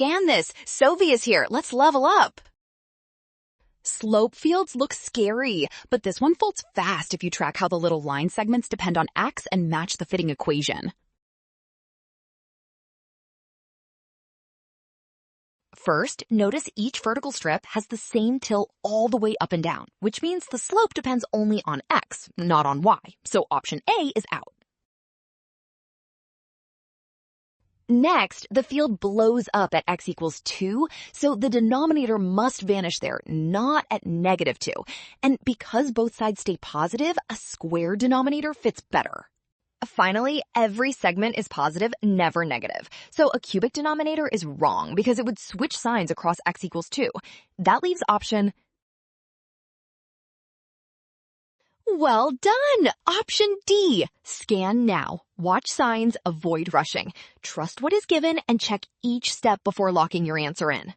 scan this. Sovi is here. Let's level up. Slope fields look scary, but this one folds fast if you track how the little line segments depend on x and match the fitting equation. First, notice each vertical strip has the same tilt all the way up and down, which means the slope depends only on x, not on y, so option A is out. Next, the field blows up at x equals 2, so the denominator must vanish there, not at -2. And because both sides stay positive, a square denominator fits better. Finally, every segment is positive, never negative. So a cubic denominator is wrong because it would switch signs across x equals 2. That leaves option... Well done! Option D. Scan now. Watch signs, avoid rushing. Trust what is given and check each step before locking your answer in.